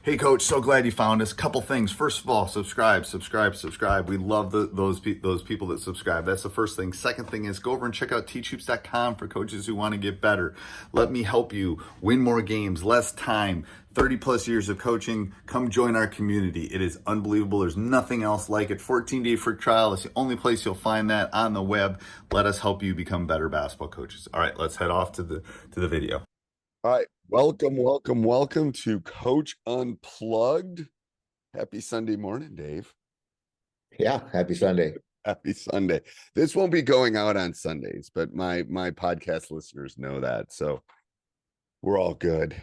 Hey, Coach, so glad you found us. Couple things. First of all, subscribe. We love those people that subscribe. That's the first thing. Second thing is go over and check out teachhoops.com for coaches who want to get better. Let me help you win more games, less time, 30 plus years of coaching. Come join our community. It is unbelievable. There's nothing else like it. 14-day free trial. It's the only place you'll find that on the web. Let us help you become better basketball coaches. All right, let's head off to the video. All right. Welcome to Coach Unplugged. Happy Sunday morning, Dave. Yeah, happy Sunday. Happy Sunday. This won't be going out on Sundays, but my podcast listeners know that. So we're all good.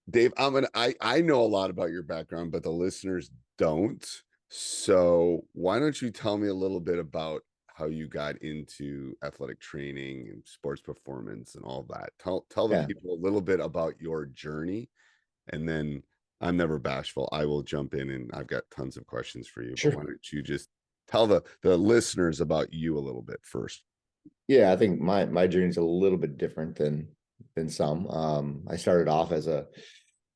Dave, I know a lot about your background, but the listeners don't. So why don't you tell me a little bit about how you got into athletic training and sports performance and all that. Tell the people a little bit about your journey, and then I'm never bashful. I will jump in, and I've got tons of questions for you. Sure. But why don't you just tell the listeners about you a little bit first? Yeah, I think my journey is a little bit different than some. I started off as an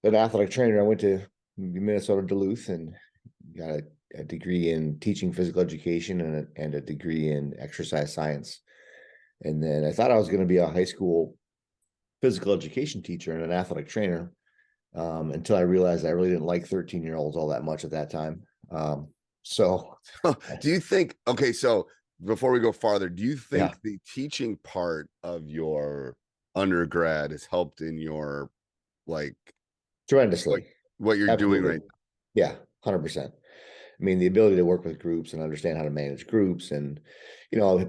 athletic trainer. I went to Minnesota Duluth and got a degree in teaching physical education and a degree in exercise science. And then I thought I was going to be a high school physical education teacher and an athletic trainer until I realized I really didn't like 13-year-olds all that much at that time. So do you think, okay, so before we go farther, do you think the teaching part of your undergrad has helped in your, like, tremendously what you're doing right now? Yeah, 100%. I mean, the ability to work with groups and understand how to manage groups and,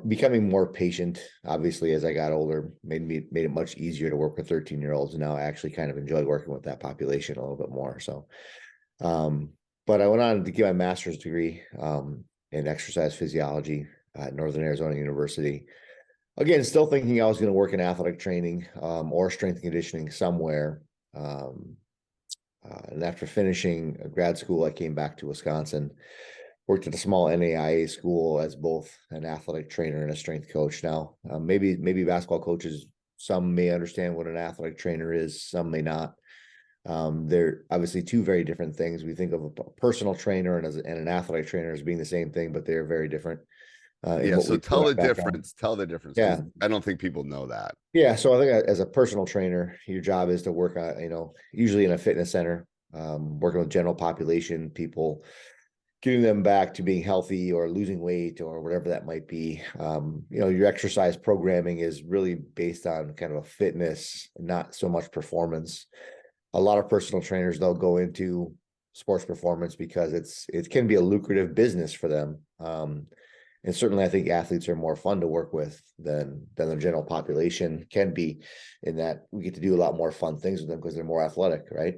becoming more patient, obviously, as I got older, made it much easier to work with 13-year-olds. And now I actually kind of enjoy working with that population a little bit more. So, but I went on to get my master's degree in exercise physiology at Northern Arizona University. Again, still thinking I was going to work in athletic training or strength and conditioning somewhere. And after finishing grad school, I came back to Wisconsin, worked at a small NAIA school as both an athletic trainer and a strength coach. Now, maybe basketball coaches, some may understand what an athletic trainer is, some may not. They're obviously two very different things. We think of a personal trainer and an athletic trainer as being the same thing, but they're very different. So tell the difference. Tell the difference. Yeah, I don't think people know that. Yeah, so I think as a personal trainer, your job is to work on, usually in a fitness center, working with general population people, getting them back to being healthy or losing weight or whatever that might be. Your exercise programming is really based on kind of a fitness, not so much performance. A lot of personal trainers, they'll go into sports performance because it can be a lucrative business for them. And certainly I think athletes are more fun to work with than the general population can be, in that we get to do a lot more fun things with them because they're more athletic, right?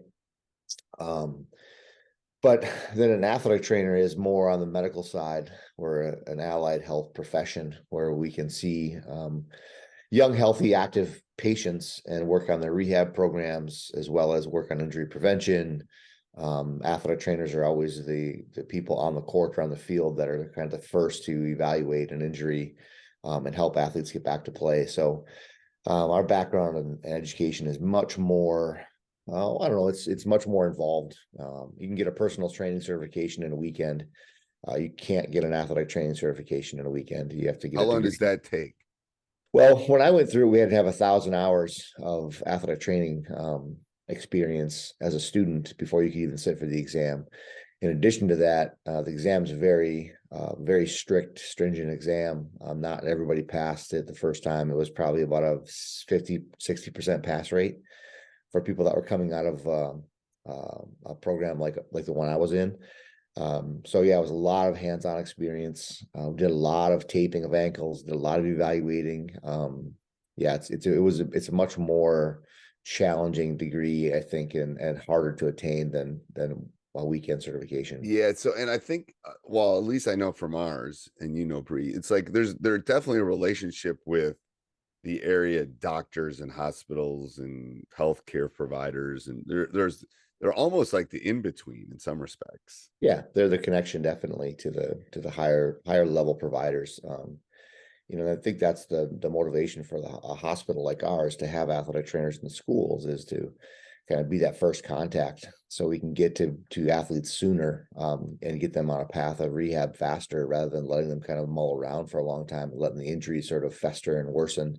But then an athletic trainer is more on the medical side. We're an allied health profession where we can see young, healthy, active patients and work on their rehab programs as well as work on injury prevention. Athletic trainers are always the people on the court or on the field that are kind of the first to evaluate an injury and help athletes get back to play. So our background in education is much more, I don't know, it's much more involved. You can get a personal training certification in a weekend. You can't get an athletic training certification in a weekend. You have to get. How long does that take? Well, when I went through, we had to have 1,000 hours of athletic training experience as a student before you could even sit for the exam. In addition to that, the exam's a very strict, stringent exam. Not everybody passed it the first time. It was probably about a 50-60% pass rate for people that were coming out of a program like the one I was in. So yeah, it was a lot of hands-on experience. Did a lot of taping of ankles, did a lot of evaluating. It's a much more challenging degree, I think, and harder to attain than a weekend certification. Yeah. So, and I think, well, at least I know from ours, and Bree, it's like there's definitely a relationship with the area doctors and hospitals and healthcare providers, and they're almost like the in-between in some respects. Yeah, they're the connection definitely to the higher level providers. I think that's the motivation for a hospital like ours to have athletic trainers in the schools, is to kind of be that first contact so we can get to athletes sooner, and get them on a path of rehab faster rather than letting them kind of mull around for a long time and letting the injuries sort of fester and worsen.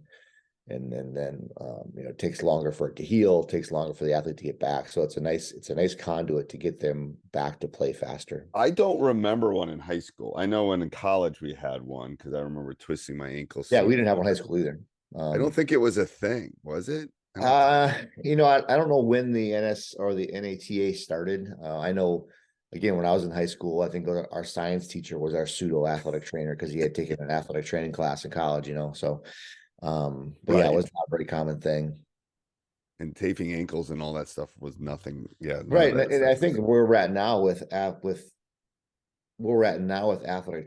And then it takes longer for it to heal, takes longer for the athlete to get back. So it's a nice conduit to get them back to play faster. I don't remember one in high school. I know when in college we had one because I remember twisting my ankle. Yeah, we didn't have one in high school either. I don't think it was a thing, was it? I don't know when the NS or the NATA started. I know, again, when I was in high school, I think our science teacher was our pseudo athletic trainer because he had taken an athletic training class in college, so, but yeah, it was not a very common thing. And taping ankles and all that stuff was nothing. Yeah. Right. And I think where we're at now with athletic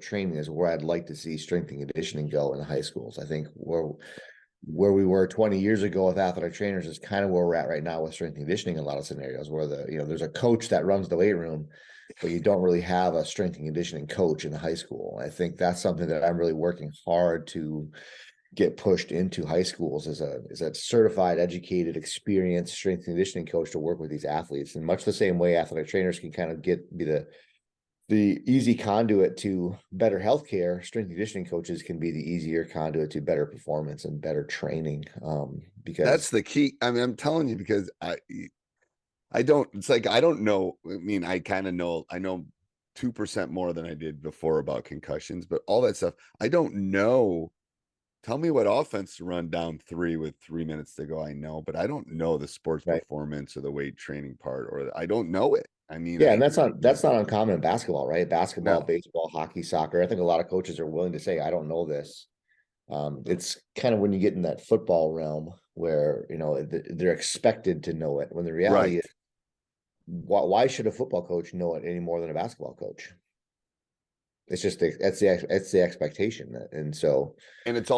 training is where I'd like to see strength and conditioning go in the high schools. I think where we were 20 years ago with athletic trainers is kind of where we're at right now with strength and conditioning in a lot of scenarios where there's a coach that runs the weight room, but you don't really have a strength and conditioning coach in the high school. I think that's something that I'm really working hard to get pushed into high schools as a certified, educated, experienced strength and conditioning coach to work with these athletes. And much the same way athletic trainers can kind of be the easy conduit to better healthcare, strength and conditioning coaches can be the easier conduit to better performance and better training. Because that's the key. I mean, I'm telling you, because I don't know. I mean, I know 2% more than I did before about concussions, but all that stuff, I don't know. Tell me what offense to run down 3 with 3 minutes to go. I know, but I don't know the sports performance or the weight training part, or I don't know it. I mean, yeah, and that's not uncommon in basketball, right? Basketball, baseball, hockey, soccer. I think a lot of coaches are willing to say, I don't know this. It's kind of when you get in that football realm where, they're expected to know it, when the reality is, why should a football coach know it any more than a basketball coach? It's just that's the expectation, and so it's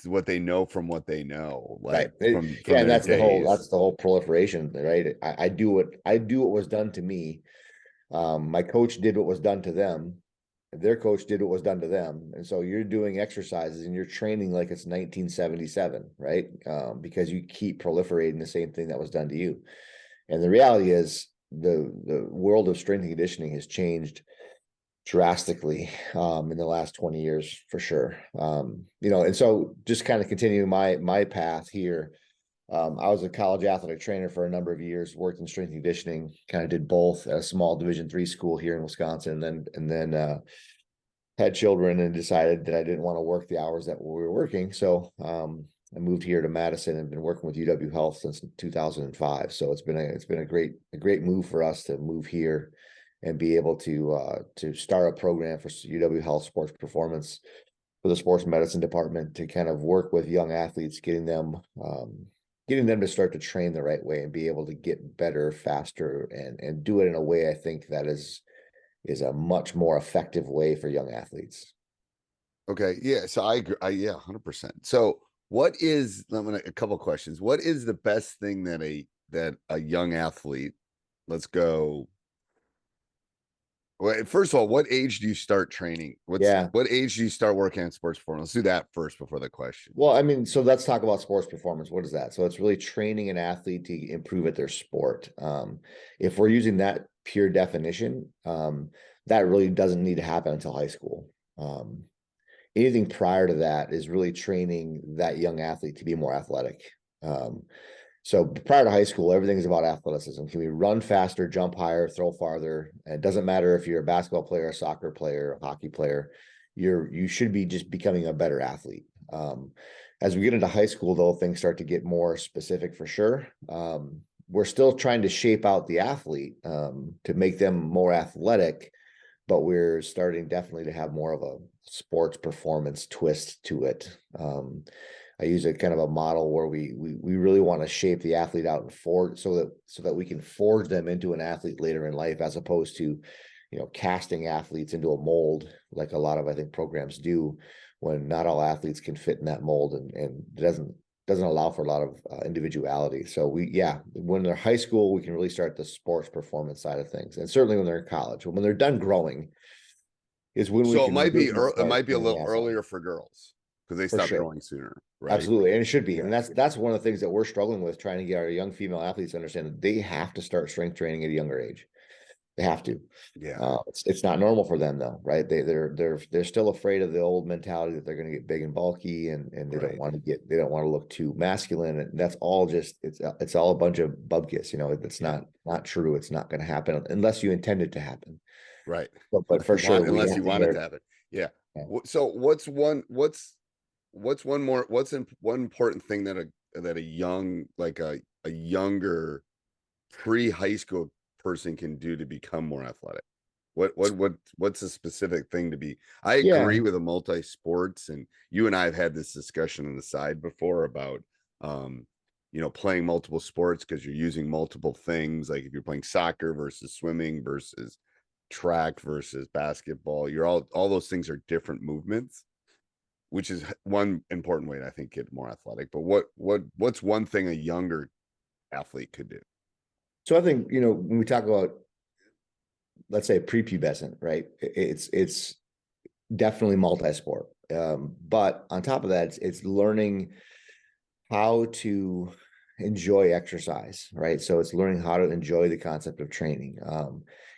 what they know from what they know, like from and that's the whole proliferation, right? I do what was done to me. My coach did what was done to them. Their coach did what was done to them, and so you're doing exercises and you're training like it's 1977, right? Because you keep proliferating the same thing that was done to you. And the reality is, the world of strength and conditioning has changed drastically in the last 20 years for sure. And so just kind of continuing my path here, I was a college athletic trainer for a number of years, worked in strength and conditioning, kind of did both at a small Division III school here in Wisconsin, and then had children and decided that I didn't want to work the hours that we were working. So I moved here to Madison and been working with UW Health since 2005. So it's been a great move for us to move here and be able to start a program for UW Health Sports Performance for the sports medicine department to kind of work with young athletes, getting them to start to train the right way and be able to get better, faster, and do it in a way I think that is a much more effective way for young athletes. Okay. Yeah. So I agree. Yeah, 100%. So a couple of questions. What is the best thing that a young athlete, let's go. Well, first of all, what age do you start training? What age do you start working on sports performance? Let's do that first before the question. Well, I mean, so let's talk about sports performance. What is that? So it's really training an athlete to improve at their sport. If we're using that pure definition, that really doesn't need to happen until high school. Anything prior to that is really training that young athlete to be more athletic. So prior to high school, everything is about athleticism. Can we run faster, jump higher, throw farther? And it doesn't matter if you're a basketball player, a soccer player, a hockey player. You should be just becoming a better athlete. As we get into high school, though, things start to get more specific for sure. We're still trying to shape out the athlete to make them more athletic, but we're starting definitely to have more of a sports performance twist to it. I use a kind of a model where we really want to shape the athlete out and forge so that we can forge them into an athlete later in life, as opposed to, casting athletes into a mold like a lot of, I think, programs do, when not all athletes can fit in that mold, and it doesn't allow for a lot of individuality. So when they're high school, we can really start the sports performance side of things, and certainly when they're in college, when they're done growing, is when it might be a little earlier for girls. because they For stop sure. growing sooner, right? Absolutely. And it should be. Yeah. And that's one of the things that we're struggling with, trying to get our young female athletes to understand that they have to start strength training at a younger age. They have to. Yeah. It's not normal for them though, right? They're still afraid of the old mentality that they're going to get big and bulky, and they don't want to look too masculine. And that's all just it's all a bunch of bubkis. It's not true. It's not going to happen unless you intend it to happen. Right. But for sure, unless you want it to happen. Yeah. So what's one important thing that a young, like a younger pre-high school person can do to become more athletic? What's a specific thing to be? I agree with the multi-sports, and you and I have had this discussion on the side before about playing multiple sports, because you're using multiple things. Like if you're playing soccer versus swimming versus track versus basketball, all those things are different movements, which is one important way to, I think, get more athletic. But what's one thing a younger athlete could do? So I think, when we talk about, let's say, prepubescent, right? It's definitely multi-sport. But on top of that, it's learning how to enjoy exercise, right? So it's learning how to enjoy the concept of training.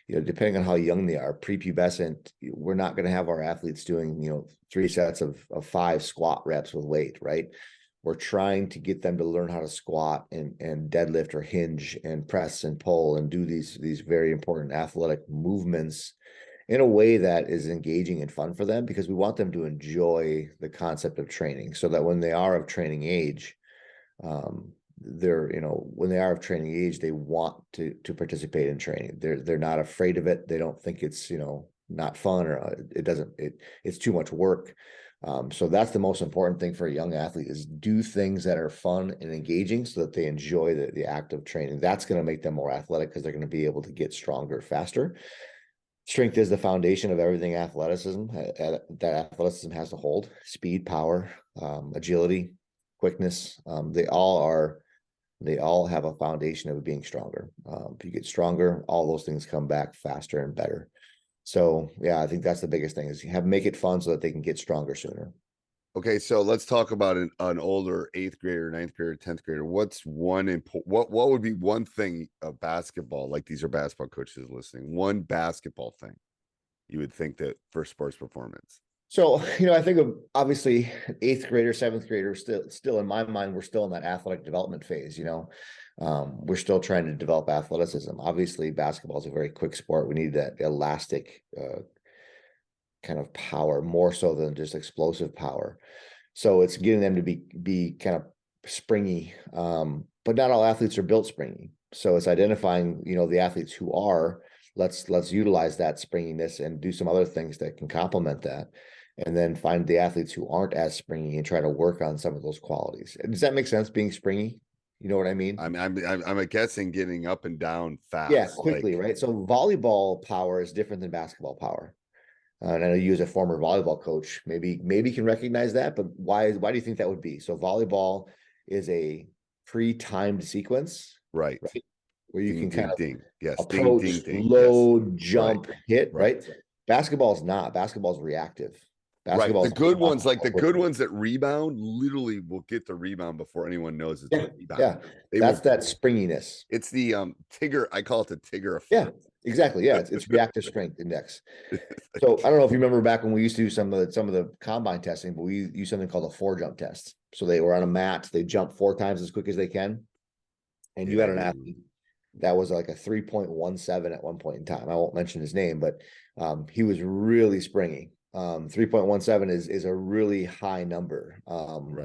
Depending on how young they are, prepubescent, we're not going to have our athletes doing, 3 sets of 5 squat reps with weight, right? We're trying to get them to learn how to squat and deadlift or hinge and press and pull and do these very important athletic movements in a way that is engaging and fun for them, because we want them to enjoy the concept of training, so that when they are of training age, they want to participate in training. They're not afraid of it. They don't think it's, not fun, or it's too much work. So that's the most important thing for a young athlete, is do things that are fun and engaging so that they enjoy the act of training. That's going to make them more athletic, because they're going to be able to get stronger faster. Strength is the foundation of everything that athleticism has to hold. Speed, power, agility, quickness. They all have a foundation of being stronger. If you get stronger, all those things come back faster and better. So yeah, I think that's the biggest thing, is make it fun so that they can get stronger sooner. Okay, so let's talk about an older 8th grader, 9th grader, 10th grader. What would be one thing of basketball, like these are basketball coaches listening, one basketball thing you would think that for sports performance? So, I think of, obviously, 8th grader, 7th grader, still in my mind, we're still in that athletic development phase. We're still trying to develop athleticism. Obviously, basketball is a very quick sport. We need that elastic kind of power, more so than just explosive power. So it's getting them to be kind of springy. But not all athletes are built springy. So it's identifying, the athletes who are, let's utilize that springiness and do some other things that can complement that. And then find the athletes who aren't as springy and try to work on some of those qualities. Does that make sense, being springy? You know what I mean? I'm guessing getting up and down fast. Yeah, quickly, right? So volleyball power is different than basketball power. And I know you, as a former volleyball coach, maybe can recognize that, but why do you think that would be? So volleyball is a pre-timed sequence, right? Where you can kind of yes, approach, ding, load, yes. jump, hit, right? Basketball is not. Basketball is reactive. Basketball, the good ones, like the good ones that rebound, literally will get the rebound before anyone knows it's a rebound. Yeah, that's that springiness. It's the Tigger. I call it the Tigger effect. Yeah, exactly. Yeah, it's reactive strength index. So I don't know if you remember back when we used to do some of the combine testing, but we used something called a 4-jump test. So they were on a mat, they jump 4 times as quick as they can, and you had an athlete that was like a 3.17 at one point in time. I won't mention his name, but he was really springy. 3.17 is a really high number.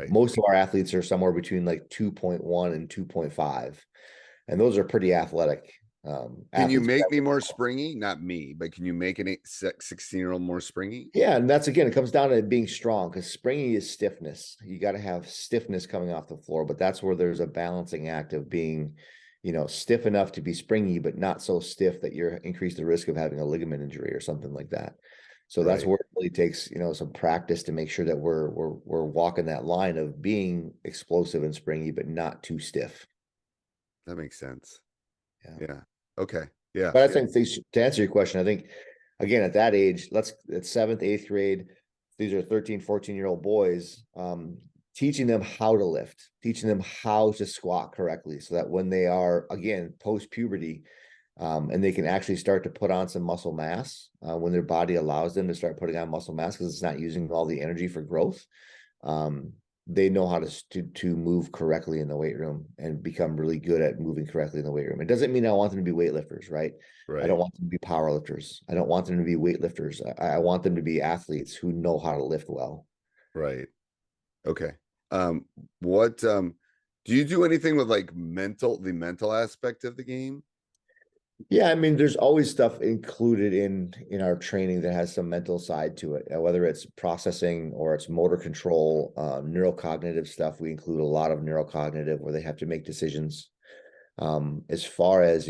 Most of our athletes are somewhere between like 2.1 and 2.5, and those are pretty athletic. Can you make me more springy? Not me, but can you make an 16-year-old more springy? Yeah, and that's, again, it comes down to being strong, because springy is stiffness. You got to have stiffness coming off the floor, but that's where there's a balancing act of being, stiff enough to be springy, but not so stiff that you're increase the risk of having a ligament injury or something like that. So that's where it really takes, some practice to make sure that we're walking that line of being explosive and springy, but not too stiff. That makes sense. Yeah. Okay. Yeah. But I think to answer your question, I think, again, at that age, it's 7th, 8th grade, these are 13, 14-year-old boys, teaching them how to lift, teaching them how to squat correctly so that when they are, again, post-puberty, and they can actually start to put on some muscle mass when their body allows them to start putting on muscle mass because it's not using all the energy for growth. They know how to move correctly in the weight room and become really good at moving correctly in the weight room. It doesn't mean I want them to be weightlifters, right? Right. I don't want them to be power lifters. I don't want them to be weightlifters. I want them to be athletes who know how to lift well. Right. Okay. What do you do anything with like the mental aspect of the game? Yeah, I mean, there's always stuff included in our training that has some mental side to it, whether it's processing or it's motor control, neurocognitive stuff. We include a lot of neurocognitive where they have to make decisions. As far as,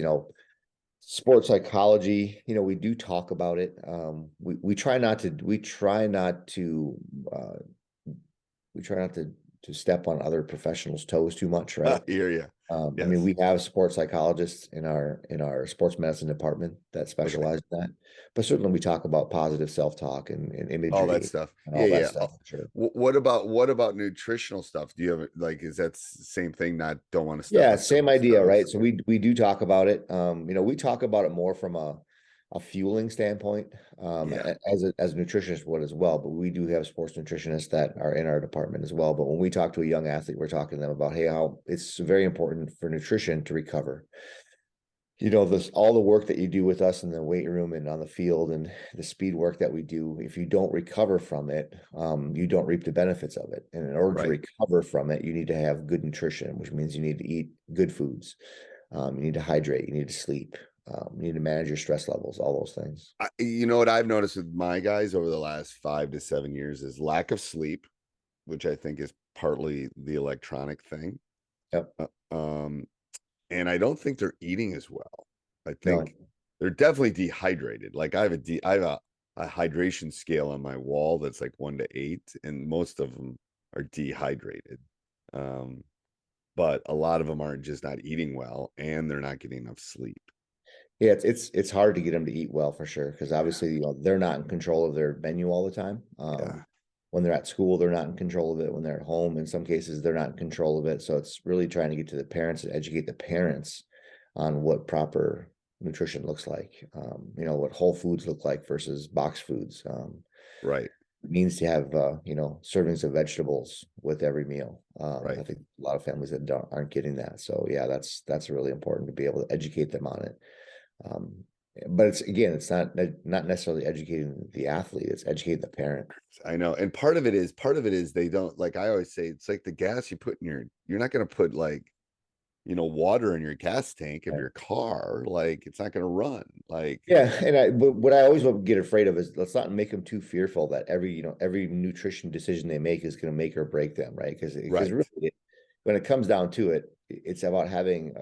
sports psychology, we do talk about it. We try not to step on other professionals' toes too much, right? Yeah. I Yes. mean, we have sports psychologists in our sports medicine department that specialize in that. But certainly we talk about positive self-talk and imagery, All that stuff. and all Yeah. that stuff, sure. What about nutritional stuff? Do you have like, is that same thing? Don't want to step Yeah, on same someone's idea, toes? right? So we do talk about it. We talk about it more from a fueling standpoint, Yeah. as a nutritionist would as well. But we do have sports nutritionists that are in our department as well. But when we talk to a young athlete, we're talking to them about, hey, how it's very important for nutrition to recover. This all the work that you do with us in the weight room and on the field and the speed work that we do, if you don't recover from it, you don't reap the benefits of it. And in order to Right. recover from it, you need to have good nutrition, which means you need to eat good foods. You need to hydrate, you need to sleep, you need to manage your stress levels, all those things. You know what I've noticed with my guys over the last 5 to 7 years is lack of sleep, which I think is partly the electronic thing. Yep. And I don't think they're eating as well. I No. think they're definitely dehydrated. Like I have a hydration scale on my wall that's like 1 to 8, and most of them are dehydrated. But a lot of them are just not eating well, and they're not getting enough sleep. Yeah, it's hard to get them to eat well for sure, because obviously, they're not in control of their menu all the time. Yeah. When they're at school, they're not in control of it. When they're at home, in some cases, they're not in control of it. So it's really trying to get to the parents and educate the parents on what proper nutrition looks like. What whole foods look like versus box foods. Right. It means to have servings of vegetables with every meal. Right. I think a lot of families that aren't getting that. So yeah, that's really important to be able to educate them on it. But it's not necessarily educating the athlete, it's educating the parent. I know. And part of it is they don't, like I always say, it's like the gas you put in you're not going to put like, water in your gas tank of Right. your car. Like it's not going to run. Like, Yeah, but what I always get afraid of is let's not make them too fearful that every nutrition decision they make is going to make or break them, right? Because right. really, when it comes down to it, it's about having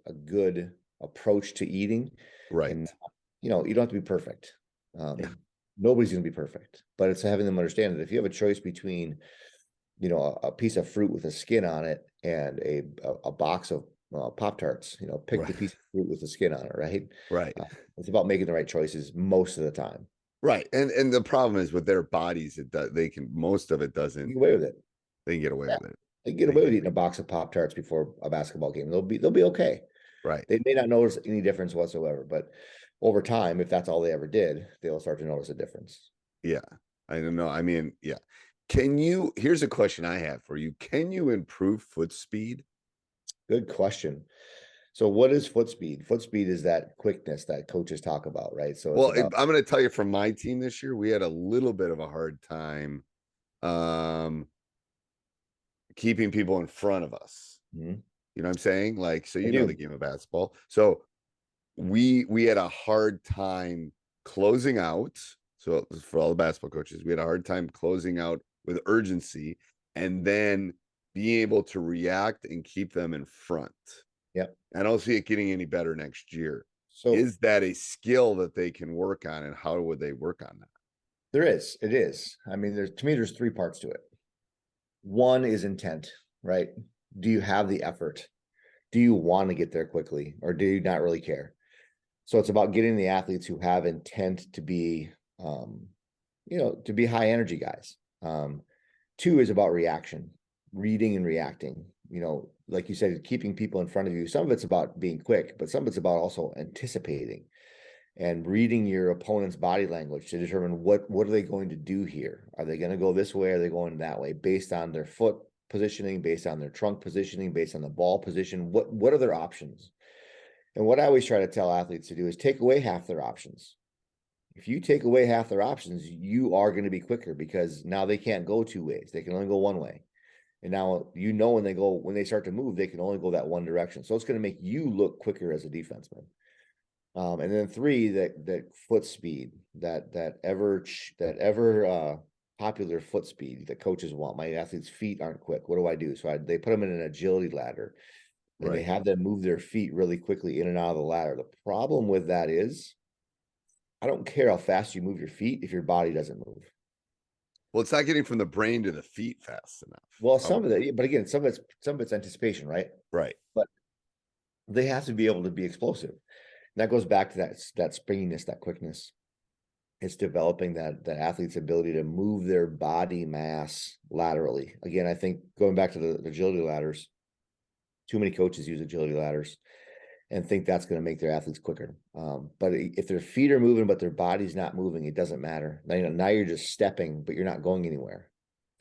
a good approach to eating. Right. And you don't have to be perfect. Yeah. Nobody's going to be perfect, but it's having them understand that if you have a choice between, a piece of fruit with a skin on it and a box of Pop-Tarts, pick the Right. piece of fruit with the skin on it, right? Right. It's about making the right choices most of the time. Right. And the problem is with their bodies, most of it doesn't. You get away with it. They can get away with it. They can get away with eating a box of Pop-Tarts before a basketball game. They'll be okay. Right. They may not notice any difference whatsoever, but over time, if that's all they ever did, they'll start to notice a difference. Yeah. I don't know. I mean, yeah. Here's a question I have for you. Can you improve foot speed? Good question. So what is foot speed? Foot speed is that quickness that coaches talk about, right? So I'm going to tell you, from my team this year, we had a little bit of a hard time keeping people in front of us. Mhm. You know what I'm saying? Like, so I know do. the game of basketball. So we had a hard time closing out. So for all the basketball coaches, we had a hard time closing out with urgency and then being able to react and keep them in front. Yep. I don't see it getting any better next year. So is that a skill that they can work on, and how would they work on that? it is. I mean, there's 3 parts to it. One is intent, right? Do you have the effort? Do you want to get there quickly, or do you not really care? So it's about getting the athletes who have intent to be to be high energy guys. 2 is about reaction, reading and reacting. Like you said, keeping people in front of you. Some of it's about being quick, but some of it's about also anticipating and reading your opponent's body language to determine what are they going to do here? Are they going to go this way? Are they going that way? Based on their foot positioning, based on their trunk positioning, based on the ball position, what are their options? And what I always try to tell athletes to do is take away half their options. If you take away half their options, you are going to be quicker, because now they can't go 2 ways. They can only go 1 way. And now, when they start to move, they can only go that one direction. So it's going to make you look quicker as a defenseman. And then 3, that foot speed, that ever popular foot speed that coaches want. My athletes' feet aren't quick. What do I do? So they put them in an agility ladder, and they have them move their feet really quickly in and out of the ladder. The problem with that is, I don't care how fast you move your feet if your body doesn't move. Well, it's not getting from the brain to the feet fast enough. Well, some of it, but again, some of it's anticipation, right? Right. But they have to be able to be explosive. And that goes back to that springiness, that quickness. It's developing that athlete's ability to move their body mass laterally. Again, I think going back to the agility ladders, too many coaches use agility ladders and think that's going to make their athletes quicker. But if their feet are moving, but their body's not moving, it doesn't matter. Now you're just stepping, but you're not going anywhere.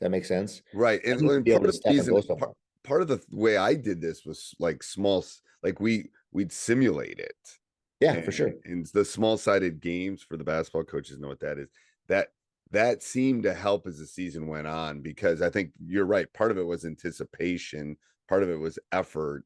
That makes sense? Right. And be able to step and go somewhere. Part of the way I did this was like we'd simulate it. Yeah, for sure. And the small-sided games, for the basketball coaches know what that is. That seemed to help as the season went on, because I think you're right. Part of it was anticipation, part of it was effort,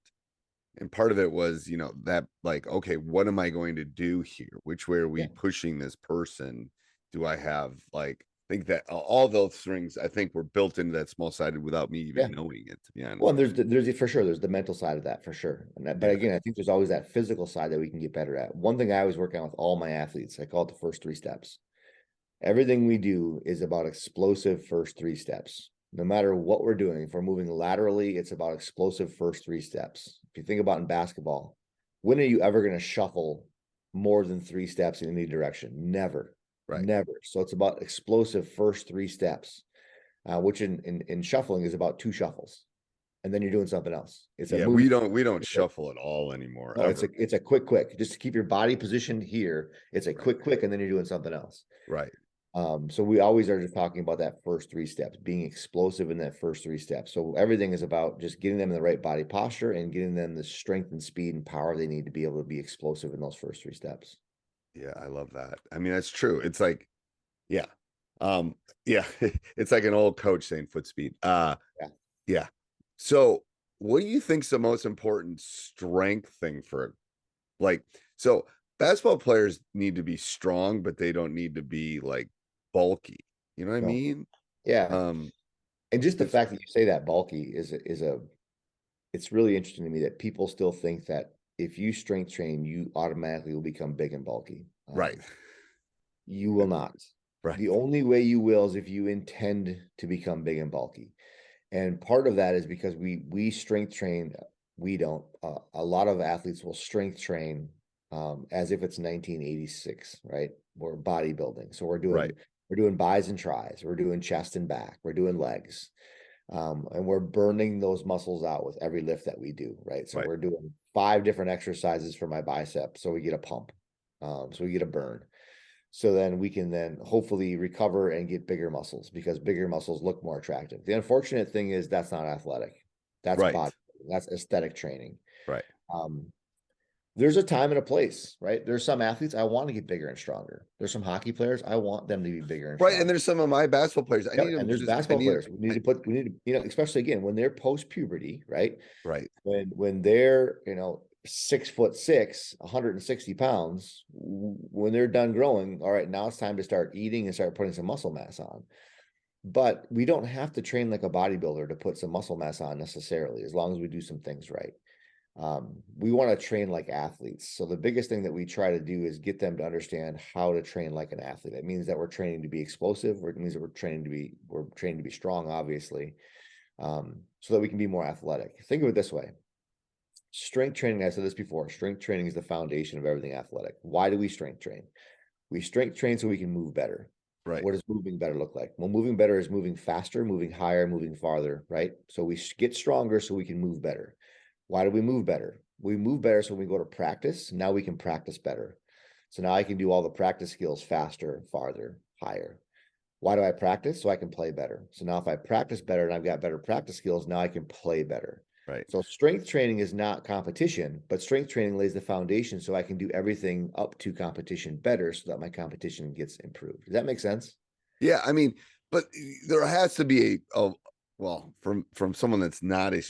and part of it was, that like, okay, what am I going to do here? Which way are we pushing this person? Do I have I think that all those things, I think, were built into that small-sided without me even knowing it, to be honest. Well, there's for sure, there's the mental side of that for sure. But again, I think there's always that physical side that we can get better at. One thing I always work on with all my athletes, I call it the first 3 steps. Everything we do is about explosive first 3 steps. No matter what we're doing, if we're moving laterally, it's about explosive first 3 steps. If you think about in basketball, when are you ever going to shuffle more than 3 steps in any direction? Never. Right. Never. So it's about explosive first 3 steps, which in shuffling is about 2 shuffles, and then you're doing something else. We don't shuffle at all anymore. No, it's a quick, just to keep your body positioned here. It's a quick, and then you're doing something else. Right. So we always are just talking about that first 3 steps, being explosive in that first 3 steps. So everything is about just getting them in the right body posture and getting them the strength and speed and power they need to be able to be explosive in those first 3 steps. Yeah, I love that. I mean, that's true. It's like, it's like an old coach saying foot speed. Yeah. So what do you think's the most important strength thing for, so basketball players need to be strong, but they don't need to be bulky. You know what I mean? Yeah. And just the fact that you say that bulky it's really interesting to me that people still think that if you strength train, you automatically will become big and bulky. Right. You will not. Right. The only way you will is if you intend to become big and bulky. And part of that is because we strength train. We don't. A lot of athletes will strength train as if it's 1986, right? We're bodybuilding. So we're doing bis and tris. We're doing chest and back. We're doing legs. And we're burning those muscles out with every lift that we do, right? So we're doing 5 different exercises for my bicep. So we get a pump. So we get a burn. So then we can hopefully recover and get bigger muscles, because bigger muscles look more attractive. The unfortunate thing is that's not athletic. That's body. That's aesthetic training. Right. There's a time and a place, right? There's some athletes I want to get bigger and stronger. There's some hockey players I want them to be bigger and stronger. And there's some of my basketball players. There's basketball players. We need to, especially again when they're post puberty, right? Right. When they're 6'6", 160 pounds, when they're done growing, all right, now it's time to start eating and start putting some muscle mass on. But we don't have to train like a bodybuilder to put some muscle mass on necessarily, as long as we do some things right. We want to train like athletes. So the biggest thing that we try to do is get them to understand how to train like an athlete. It means that we're training to be explosive, or it means that we're training to be strong, obviously, so that we can be more athletic. Think of it this way. Strength training, I said this before, strength training is the foundation of everything athletic. Why do we strength train? We strength train so we can move better. Right. What does moving better look like? Well, moving better is moving faster, moving higher, moving farther, right? So we get stronger so we can move better. Why do we move better? We move better so when we go to practice, now we can practice better. So now I can do all the practice skills faster, farther, higher. Why do I practice? So I can play better. So now if I practice better and I've got better practice skills, now I can play better. Right. So strength training is not competition, but strength training lays the foundation so I can do everything up to competition better so that my competition gets improved. Does that make sense? Yeah, I mean, but there has to be well, from someone that's not a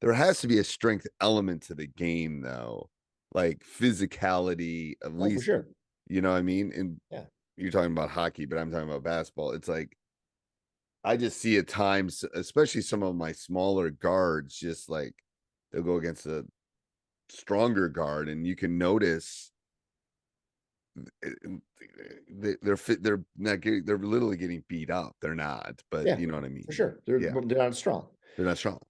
there has to be a strength element to the game though, like physicality, at Oh, for least, sure. you know what I mean? And Yeah. you're talking about hockey, but I'm talking about basketball. It's like I just see at times, especially some of my smaller guards, just like they'll go against a stronger guard, and you can notice they're fit. They're not getting. They're literally getting beat up. They're not, but Yeah, you know what I mean. for sure. They're Yeah, they're not strong. they're not strong.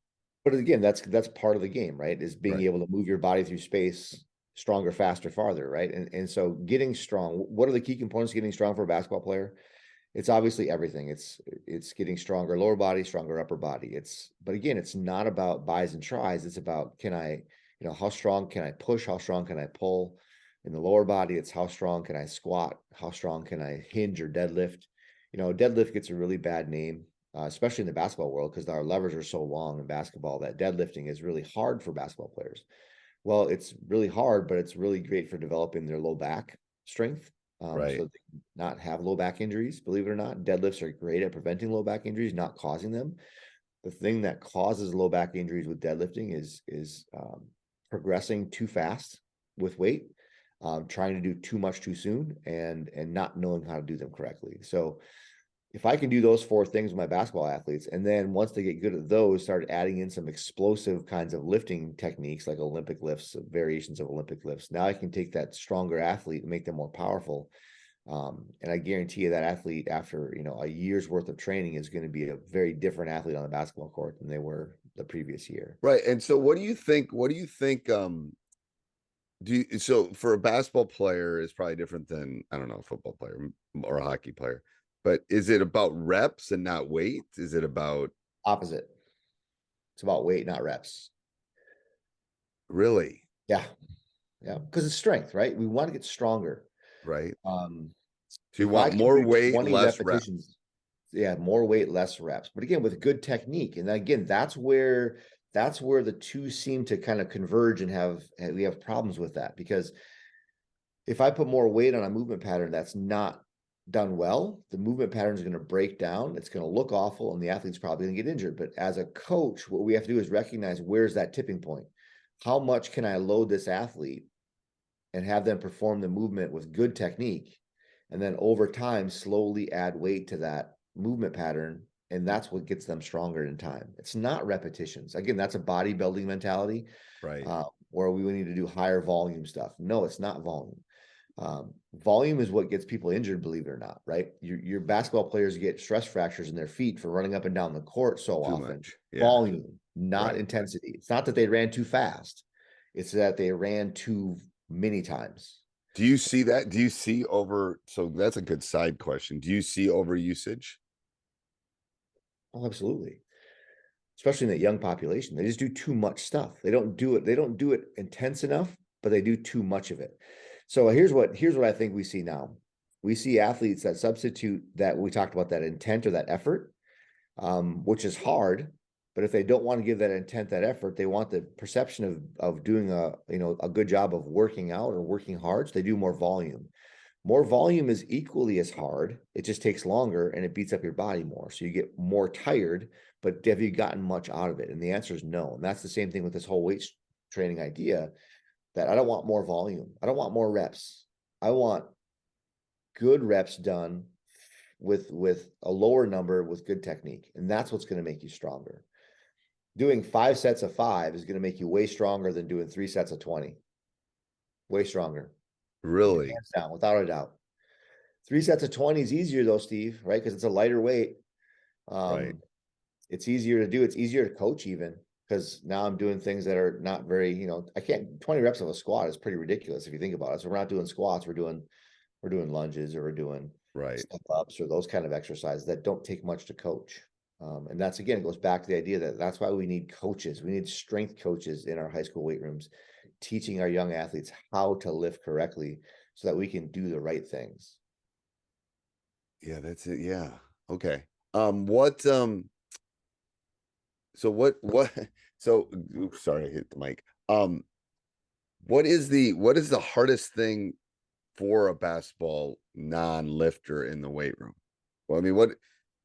But again, that's part of the game, right? Is being Right. able to move your body through space stronger, faster, farther, right? And so getting strong, what are the key components of getting strong for a basketball player? It's obviously everything. It's getting stronger lower body, stronger upper body. But again, it's not about buys and tries. It's about how strong can I push? How strong can I pull? In the lower body, it's how strong can I squat? How strong can I hinge or deadlift? Deadlift gets a really bad name, especially in the basketball world, because our levers are so long in basketball that deadlifting is really hard for basketball players. Well, it's really hard, but it's really great for developing their low back strength. Right. So they can not have low back injuries. Believe it or not, deadlifts are great at preventing low back injuries, not causing them. The thing that causes low back injuries with deadlifting is progressing too fast with weight, trying to do too much too soon, and not knowing how to do them correctly. So if I can do those four things with my basketball athletes, and then once they get good at those, start adding in some explosive kinds of lifting techniques like Olympic lifts, variations of Olympic lifts, now I can take that stronger athlete and make them more powerful. And I guarantee you that athlete, after a year's worth of training, is going to be a very different athlete on the basketball court than they were the previous year. Right. And so what do you think? So for a basketball player is probably different than, I don't know, a football player or a hockey player, but is it about reps and not weight? Is it about Opposite. It's about weight, not reps. really? Yeah. Yeah. Because it's strength, right? We want to get stronger. Right. Um, So you if I want can more do weight, 20 less reps. repetitions, yeah, more weight, less reps. But again, with good technique. And again, that's where the two seem to kind of converge and we have problems with that, because if I put more weight on a movement pattern that's not done well, the movement pattern is going to break down. It's going to look awful, and the athlete's probably going to get injured. But as a coach, what we have to do is recognize, where's that tipping point? How much can I load this athlete and have them perform the movement with good technique? And then over time, slowly add weight to that movement pattern. And that's what gets them stronger in time. It's not repetitions. Again, that's a bodybuilding mentality, Right. where we need to do higher volume stuff. No, it's not volume. Volume is what gets people injured, believe it or not, right? Your basketball players get stress fractures in their feet for running up and down the court so Too often. much. Yeah. Volume, not Right. intensity. It's not that they ran too fast. It's that they ran too many times. Do you see that? Do you see so that's a good side question. Do you see over usage? Oh, absolutely. Especially in that young population. They just do too much stuff. They don't do it intense enough, but they do too much of it. So here's what I think we see now. We see athletes that substitute that, we talked about, that intent or that effort, which is hard. But if they don't want to give that intent, that effort, they want the perception of doing a good job of working out or working hard. So they do more volume. More volume is equally as hard. It just takes longer and it beats up your body more. So you get more tired, but have you gotten much out of it? And the answer is no. And that's the same thing with this whole weight training idea, that I don't want more volume. I don't want more reps. I want good reps done with a lower number with good technique. And that's what's going to make you stronger. Doing 5 sets of 5 is going to make you way stronger than doing 3 sets of 20. Way stronger. Really? Hands down, without a doubt. 3 sets of 20 is easier though, Steve, right? Because it's a lighter weight. Right. It's easier to do. It's easier to coach even, because now I'm doing things that are not very, I can't, 20 reps of a squat is pretty ridiculous if you think about it. So we're not doing squats, we're doing lunges, or we're doing Right. step ups or those kind of exercises that don't take much to coach. And that's, again, it goes back to the idea that that's why we need coaches. We need strength coaches in our high school weight rooms, teaching our young athletes how to lift correctly so that we can do the right things. Yeah, that's it. Yeah. Okay. So what so oops, sorry, I hit the mic. What is the hardest thing for a basketball non-lifter in the weight room? Well, I mean, what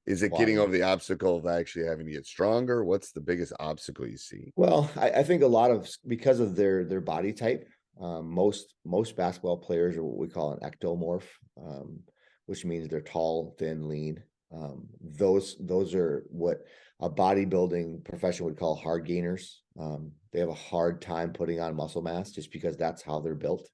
is it, getting Squatting. over the obstacle of actually having to get stronger? What's the biggest obstacle you see? Well, I think a lot of, because of their body type, most basketball players are what we call an ectomorph, which means they're tall, thin, lean. Those are what a bodybuilding profession would call hard gainers. They have a hard time putting on muscle mass just because that's how they're built.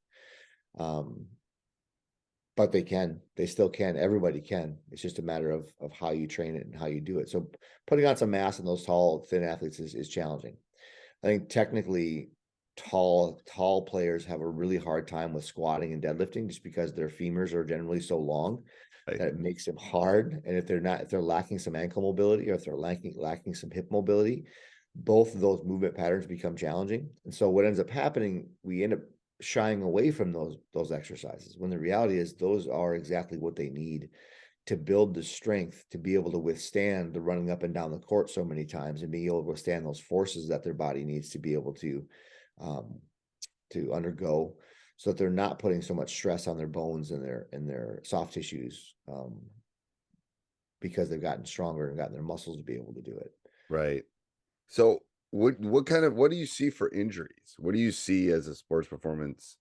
But they still can. Everybody can. It's just a matter of how you train it and how you do it. So putting on some mass in those tall, thin athletes is challenging. I think technically tall players have a really hard time with squatting and deadlifting just because their femurs are generally so long that it makes them hard. And if they're lacking some ankle mobility, or if they're lacking some hip mobility, both of those movement patterns become challenging. And so what ends up happening, we end up shying away from those exercises, when the reality is those are exactly what they need to build the strength to be able to withstand the running up and down the court so many times, and being able to withstand those forces that their body needs to be able to undergo, so that they're not putting so much stress on their bones and their soft tissues, because they've gotten stronger and gotten their muscles to be able to do it. Right. So what do you see for injuries? What do you see as a sports performance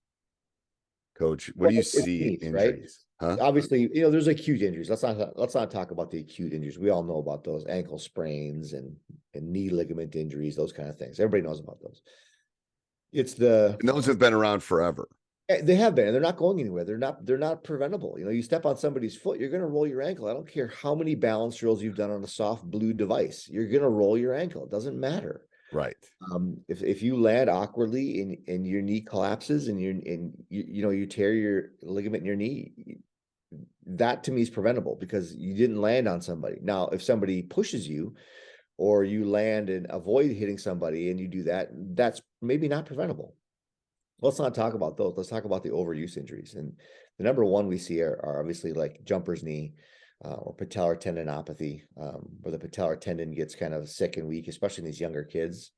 coach? What do you It's see neat, right? injuries? Huh? Obviously, there's acute injuries. Let's not talk about the acute injuries. We all know about those ankle sprains and knee ligament injuries, those kind of things. Everybody knows about those. It's And those have been around forever. they have been, and they're not going anywhere. They're not preventable. You step on somebody's foot, you're going to roll your ankle. I don't care how many balance drills you've done on a soft blue device. You're going to roll your ankle. It doesn't matter. Right. If you land awkwardly and your knee collapses and you tear your ligament in your knee, that to me is preventable because you didn't land on somebody. Now, if somebody pushes you or you land and avoid hitting somebody and you do that, that's maybe not preventable. Let's not talk about those. Let's talk about the overuse injuries. And the number one we see are obviously like jumper's knee, or patellar tendinopathy, where the patellar tendon gets kind of sick and weak, especially in these younger kids.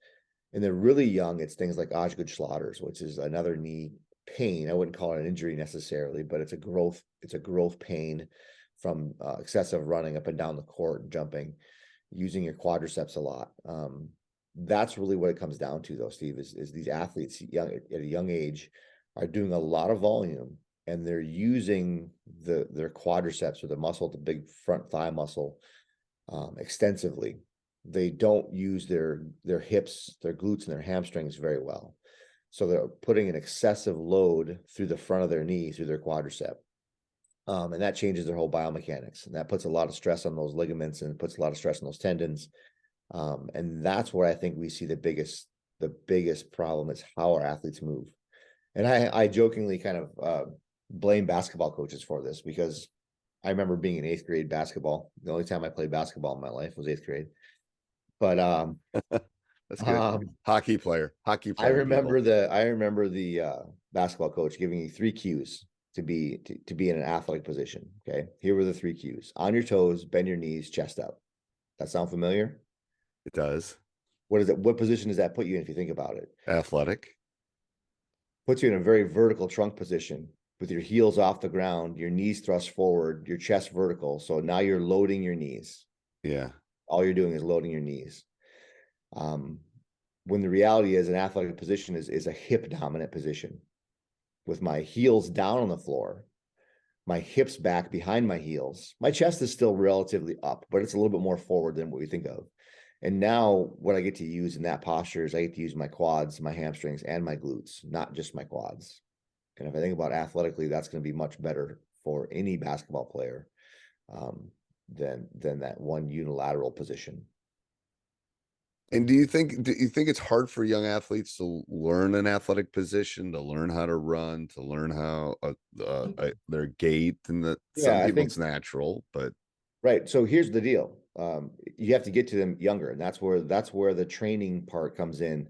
And they're really young. It's things like Osgood-Schlatter's, which is another knee pain. I wouldn't call it an injury necessarily, but it's a growth pain from excessive running up and down the court and jumping, using your quadriceps a lot. That's really what it comes down to, though, Steve, is these athletes at a young age are doing a lot of volume, and they're using their quadriceps, or the muscle, the big front thigh muscle, extensively. They don't use their hips, their glutes, and their hamstrings very well. So they're putting an excessive load through the front of their knee, through their quadricep. And that changes their whole biomechanics. And that puts a lot of stress on those ligaments and puts a lot of stress on those tendons. And that's where I think we see the biggest problem is how our athletes move. And I jokingly kind of blame basketball coaches for this, because I remember being in 8th grade basketball. The only time I played basketball in my life was 8th grade. But That's good. Hockey player. I remember the basketball coach giving you 3 cues to be in an athletic position. Okay, here were the 3 cues: on your toes, bend your knees, chest up. That sound familiar? It does. What is it? What position does that put you in if you think about it? Athletic. Puts you in a very vertical trunk position with your heels off the ground, your knees thrust forward, your chest vertical. So now you're loading your knees. Yeah. All you're doing is loading your knees. When the reality is, an athletic position is a hip dominant position, with my heels down on the floor, my hips back behind my heels. My chest is still relatively up, but it's a little bit more forward than what we think of. And now what I get to use in that posture is I get to use my quads, my hamstrings, and my glutes, not just my quads. And if I think about athletically, that's going to be much better for any basketball player than that one unilateral position. And do you think it's hard for young athletes to learn an athletic position, to learn how to run, to learn how their gait, and that Yeah, some I people think it's natural, but right. So here's the deal. You have to get to them younger, and that's where the training part comes in.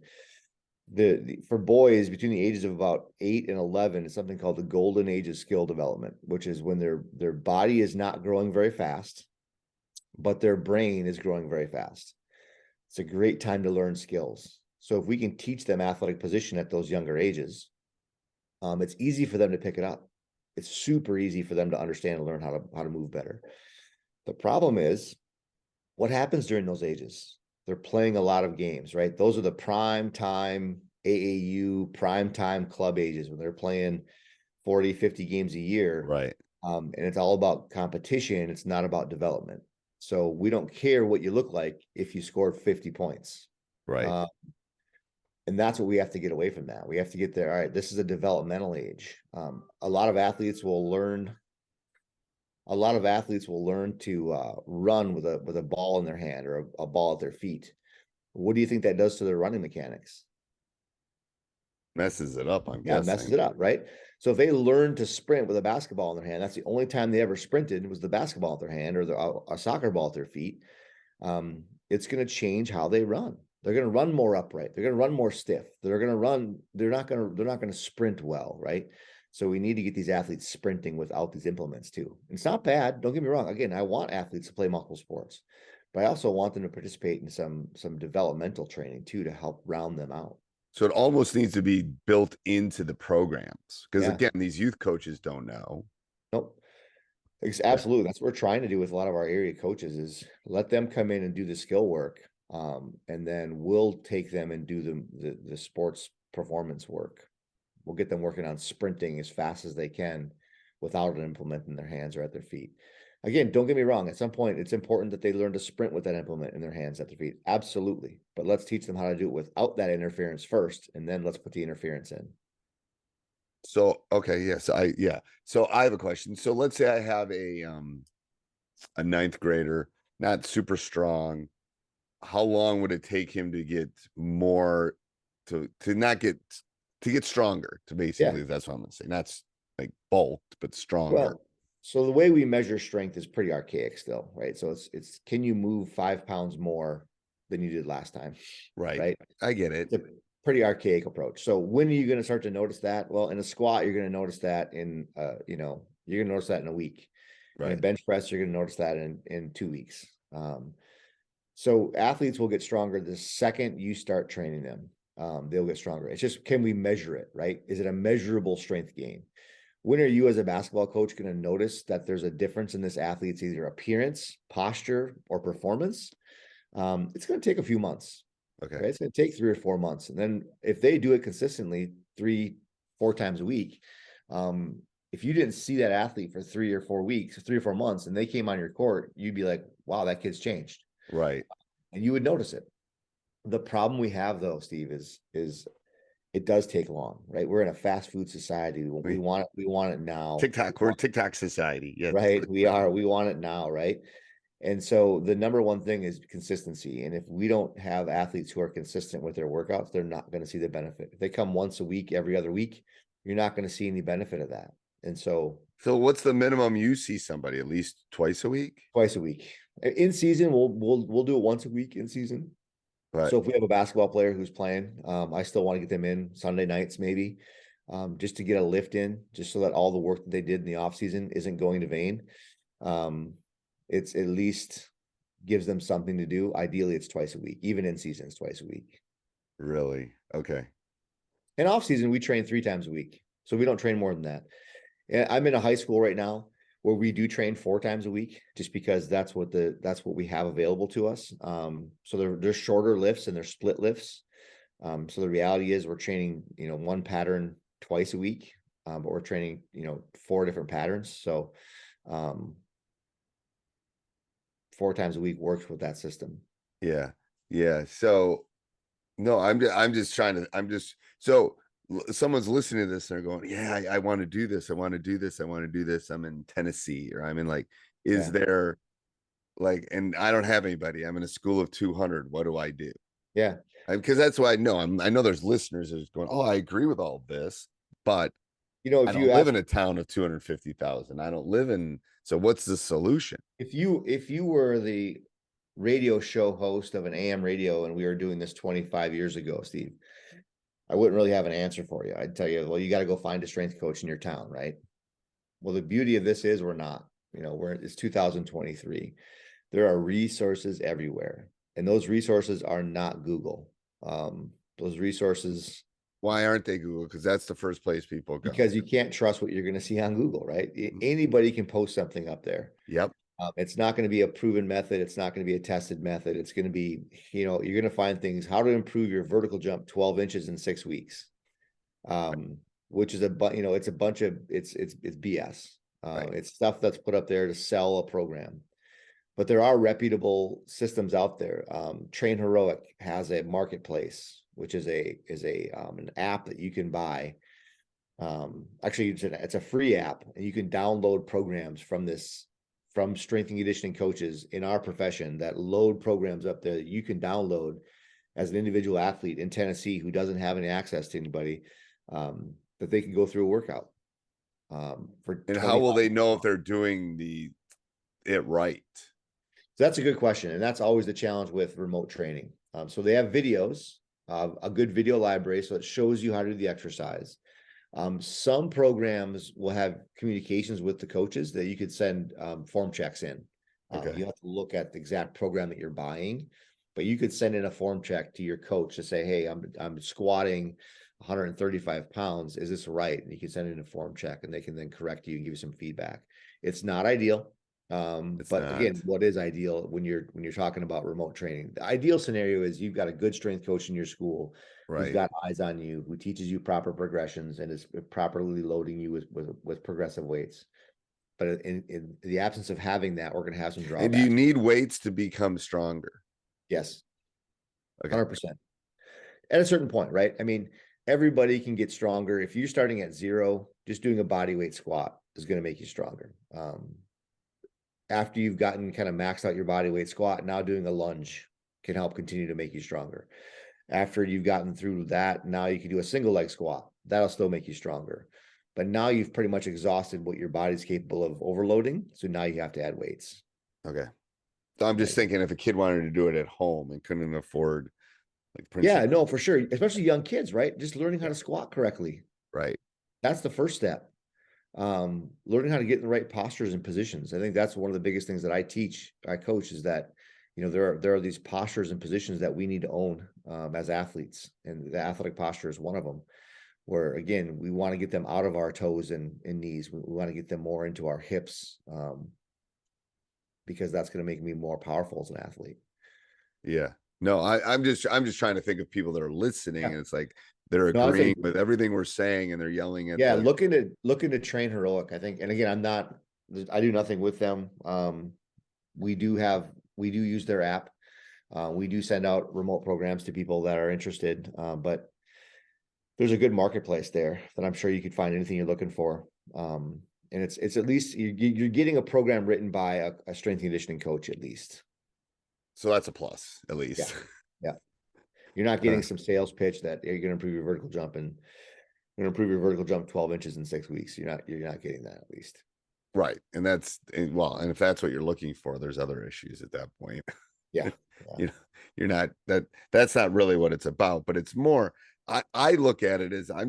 For boys between the ages of about 8 and 11 is something called the golden age of skill development, which is when their body is not growing very fast, but their brain is growing very fast. It's a great time to learn skills. So if we can teach them athletic position at those younger ages, it's easy for them to pick it up. It's super easy for them to understand and learn how to move better. The problem is what happens during those ages? They're playing a lot of games, right? Those are the prime time AAU, prime time club ages when they're playing 40, 50 games a year. right, And it's all about competition. It's not about development. So we don't care what you look like if you scored 50 points. right. And that's what we have to get away from that. We have to get there. All right, this is a developmental age. A lot of athletes will learn to run with a ball in their hand or a ball at their feet. What do you think that does to their running mechanics? Messes it up, I'm Yeah, it messes guessing. it up, right? So if they learn to sprint with a basketball in their hand, that's the only time they ever sprinted was the basketball at their hand or a soccer ball at their feet. It's going to change how they run. They're going to run more upright. They're going to run more stiff. They're going to run. They're not going to sprint well, right? So we need to get these athletes sprinting without these implements too. It's not bad. Don't get me wrong. Again, I want athletes to play multiple sports, but I also want them to participate in some developmental training too to help round them out. So it almost needs to be built into the programs because Yeah. again, these youth coaches don't know. Nope. Yeah. Absolutely. That's what we're trying to do with a lot of our area coaches is let them come in and do the skill work. And then we'll take them and do the sports performance work. We'll get them working on sprinting as fast as they can without an implement in their hands or at their feet. Again, don't get me wrong. At some point, it's important that they learn to sprint with that implement in their hands at their feet. Absolutely. But let's teach them how to do it without that interference first, and then let's put the interference in. So okay, yes, So I have a question. So let's say I have a ninth grader, not super strong. How long would it take him to get more to not get to get stronger? To Yeah. basically, that's what I'm gonna say. Not like bulked, but stronger. Well, so the way we measure strength is pretty archaic still, right? So it's can you move 5 pounds more than you did last time? Right. Right. I get it. It's a pretty archaic approach. So when are you going to start to notice that? Well, in a squat, you're going to notice that you're going to notice that in a week. In a Right. bench press, you're going to notice that in 2 weeks. So athletes will get stronger the second you start training them. They'll get stronger. It's just, can we measure it, right? Is it a measurable strength gain? When are you as a basketball coach going to notice that there's a difference in this athlete's either appearance, posture, or performance? It's going to take a few months. Okay. Right? It's going to take 3 or 4 months. And then if they do it consistently 3-4 times a week, if you didn't see that athlete for 3 or 4 weeks, 3 or 4 months, and they came on your court, you'd be like, wow, that kid's changed. Right. And you would notice it. The problem we have though, Steve, is it does take long, right? We're in a fast food society. We want it now. TikTok, we're a TikTok society. Yeah. Right. We want it now, right? And so the number one thing is consistency. And if we don't have athletes who are consistent with their workouts, they're not going to see the benefit. If they come once a week, every other week, you're not going to see any benefit of that. And so what's the minimum you see somebody at least twice a week? twice a week. In season, we'll do it once a week in season. Right. So if we have a basketball player who's playing, I still want to get them in Sunday nights, maybe, just to get a lift in, just so that all the work that they did in the off season isn't going to vain. It's at least gives them something to do. Ideally, it's twice a week. Even in season, it's twice a week. Really? Okay. In off season, we train 3 times a week, so we don't train more than that. And I'm in a high school right now where we do train 4 times a week, just because that's what we have available to us. So they're shorter lifts and they're split lifts. So the reality is we're training, one pattern twice a week, but we're training, 4 different patterns. So 4 times a week works with that system. Yeah. Yeah. So no, I'm just trying to, so someone's listening to this and they're going, yeah, I want to do this. I want to do this. I want to do this. I'm in Tennessee, or I'm in is there and I don't have anybody. I'm in a school of 200. What do I do? Yeah. Because that's why I know I know there's listeners that are going, oh, I agree with all this, but I If you don't live ask, in a town of 250,000. I don't live in. So what's the solution? if you were the radio show host of an AM radio and we were doing this 25 years ago, Steve, I wouldn't really have an answer for you. I'd tell you, well, you got to go find a strength coach in your town, right? Well, the beauty of this is we're not, it's 2023. There are resources everywhere, and those resources are not Google. Those resources, Why aren't they Google? Because that's the first place people go. because you can't trust what you're going to see on Google, right? Anybody can post something up there. Yep. It's not going to be a proven method. It's not going to be a tested method. It's going to be, you're going to find things, how to improve your vertical jump 12 inches in 6 weeks. Which is it's a bunch of, it's BS. Right. It's stuff that's put up there to sell a program. But there are reputable systems out there. Train Heroic has a marketplace, which is an app that you can buy. Actually, it's a free app, and you can download programs from strength and conditioning coaches in our profession that load programs up there that you can download as an individual athlete in Tennessee who doesn't have any access to anybody, that they can go through a workout. And how will they know if they're doing it right? So that's a good question, and that's always the challenge with remote training. So they have videos, a good video library, so it shows you how to do the exercise. Some programs will have communications with the coaches that you could send form checks in. Okay. You have to look at the exact program that you're buying, but you could send in a form check to your coach to say, hey, I'm squatting 135 pounds. Is this right? And you can send in a form check, and they can then correct you and give you some feedback. It's not ideal. But again, what is ideal when you're talking about remote training? The ideal scenario is you've got a good strength coach in your school, right, who's got eyes on you, who teaches you proper progressions and is properly loading you with progressive weights. But in the absence of having that, we're going to have some drawbacks. And do you need weights to become stronger? Yes. Okay. 100%. At a certain point, right? I mean, everybody can get stronger. If you're starting at 0, just doing a body weight squat is going to make you stronger. After you've gotten kind of maxed out your body weight squat, now doing a lunge can help continue to make you stronger. After you've gotten through that, now you can do a single leg squat. That'll still make you stronger. But now you've pretty much exhausted what your body's capable of overloading. So now you have to add weights. Okay. So I'm just thinking if a kid wanted to do it at home and couldn't afford yeah, no, for sure. Especially young kids, right? Just learning how to squat correctly. Right. That's the first step. Learning how to get in the right postures and positions. I think that's one of the biggest things that I coach is that, there are these postures and positions that we need to own as athletes, and the athletic posture is one of them, where again, we want to get them out of our toes and knees. We want to get them more into our hips, because that's going to make me more powerful as an athlete. Yeah. No, I'm just trying to think of people that are listening, and it's like they're agreeing with everything we're saying, and they're yelling at. Yeah, looking to Train Heroic, I think. And again, I do nothing with them. We do use their app. We do send out remote programs to people that are interested. But there's a good marketplace there that I'm sure you could find anything you're looking for. And it's at least you're getting a program written by a strength and conditioning coach at least. So that's a plus, at least. Yeah. You're not getting some sales pitch that you're going to improve your vertical jump and you're going to improve your vertical jump 12 inches in 6 weeks. You're not getting that, at least. Right. And and if that's what you're looking for, there's other issues at that point. Yeah. You're not that's not really what it's about, but it's more, I look at it as I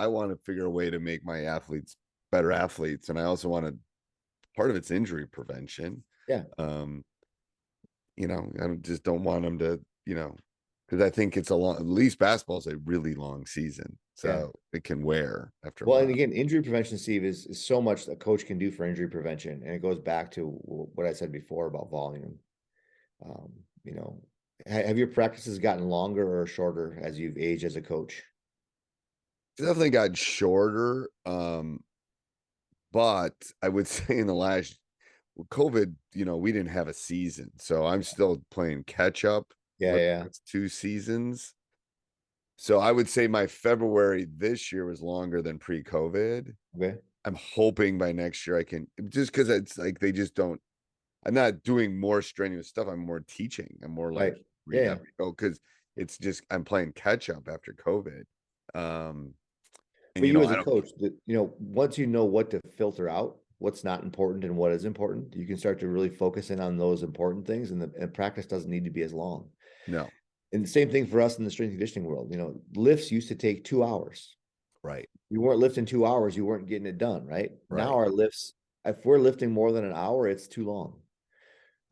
want to figure a way to make my athletes better athletes. And I also part of it's injury prevention. Yeah. I just don't want them to, because I think at least basketball is a really long season. So it can wear after a while. And again, injury prevention, Steve, is so much a coach can do for injury prevention. And it goes back to what I said before about volume. Have your practices gotten longer or shorter as you've aged as a coach? It's definitely gotten shorter. But I would say in the last COVID, we didn't have a season, so I'm still playing catch up. Yeah. It's 2 seasons. So I would say my February this year was longer than pre-COVID. Okay. I'm hoping by next year I can, just because it's like they just don't. I'm not doing more strenuous stuff. I'm more teaching. I'm more like rehab. because it's just I'm playing catch up after COVID. And But you as I a don't. coach, once you know what to filter out, what's not important and what is important, you can start to really focus in on those important things, and practice doesn't need to be as long. No. And the same thing for us in the strength and conditioning world. Lifts used to take 2 hours. Right. You weren't lifting 2 hours, you weren't getting it done, right? Right. Now our lifts, if we're lifting more than an hour, it's too long.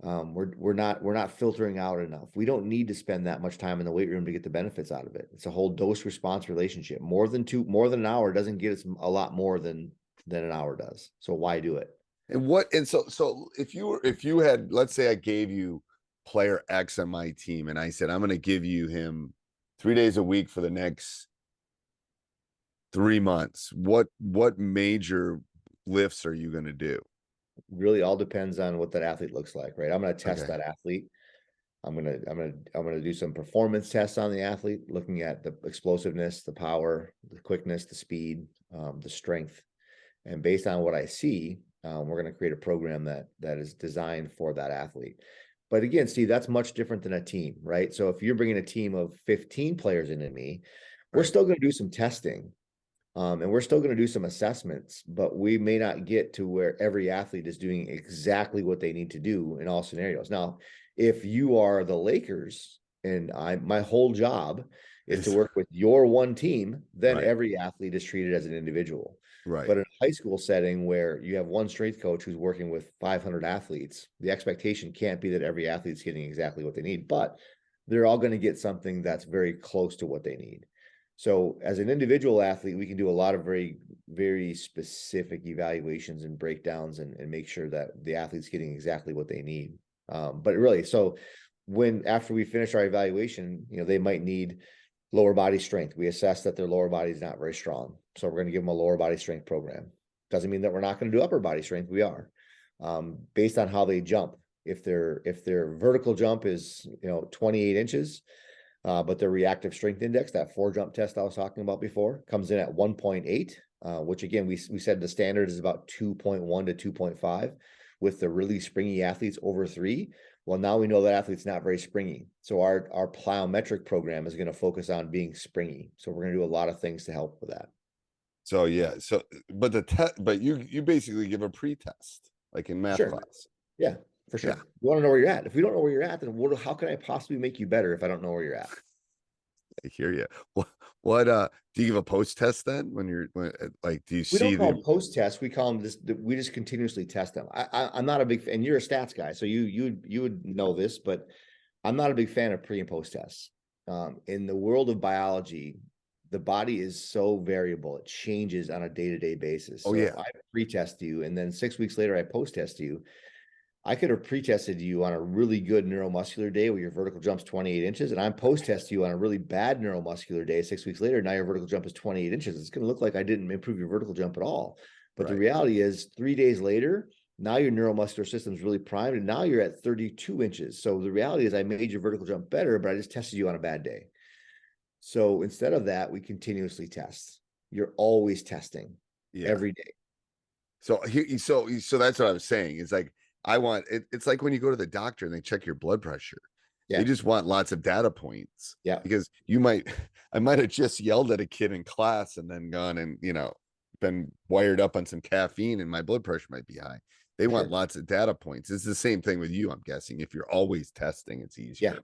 We're not filtering out enough. We don't need to spend that much time in the weight room to get the benefits out of it. It's a whole dose response relationship. More than an hour doesn't get us a lot more than an hour does. So why do it? And so if you had, let's say I gave you player X on my team and I said, I'm going to give you him 3 days a week for the next 3 months, what major lifts are you going to do? Really all depends on what that athlete looks like, right? I'm going to test Okay. that athlete. I'm gonna do some performance tests on the athlete, looking at the explosiveness, the power, the quickness, the speed, the strength, and based on what I see, we're going to create a program that is designed for that athlete. But again, Steve, that's much different than a team, right? So if you're bringing a team of 15 players into me, we're Right. still going to do some testing. And we're still going to do some assessments, but we may not get to where every athlete is doing exactly what they need to do in all scenarios. Now, if you are the Lakers and my whole job is to work with your one team, then Right. every athlete is treated as an individual. Right. But in a high school setting where you have one strength coach who's working with 500 athletes, the expectation can't be that every athlete's getting exactly what they need, but they're all going to get something that's very close to what they need. So as an individual athlete, we can do a lot of very, very specific evaluations and breakdowns and make sure that the athlete's getting exactly what they need. But really, so after we finish our evaluation, they might need lower body strength. We assess that their lower body is not very strong. So we're going to give them a lower body strength program. Doesn't mean that we're not going to do upper body strength. We are, based on how they jump. If their vertical jump is 28 inches, but their reactive strength index, that 4-jump test I was talking about before, comes in at 1.8, which again, we said the standard is about 2.1 to 2.5 with the really springy athletes over 3. Well, now we know that athlete's not very springy. So our plyometric program is going to focus on being springy. So we're going to do a lot of things to help with that. So, yeah. So, but you basically give a pre-test like in math class. Yeah, for sure. Yeah. You want to know where you're at. If we don't know where you're at, then how can I possibly make you better if I don't know where you're at? I hear you. What do you give a post test then when do you We see don't call them post tests. We call them this. We just continuously test them. I'm not a big fan. You're a stats guy, so you would know this, but I'm not a big fan of pre and post tests. In the world of biology, the body is so variable; it changes on a day-to-day basis. Oh, So yeah. if I pre-test you and then 6 weeks later I post test you, I could have pre-tested you on a really good neuromuscular day where your vertical jump's 28 inches, and I'm post-test you on a really bad neuromuscular day 6 weeks later. Now your vertical jump is 28 inches. It's going to look like I didn't improve your vertical jump at all. But the reality is 3 days later, now your neuromuscular system is really primed, and now you're at 32 inches. So the reality is I made your vertical jump better, but I just tested you on a bad day. So instead of that, we continuously test. You're always testing every day. So that's what I was saying. It's like, it's like when you go to the doctor and they check your blood pressure. Yeah. They just want lots of data points. Yeah. Because I might have just yelled at a kid in class and then gone and, been wired up on some caffeine and my blood pressure might be high. They want lots of data points. It's the same thing with you, I'm guessing. If you're always testing, it's easier. Yeah.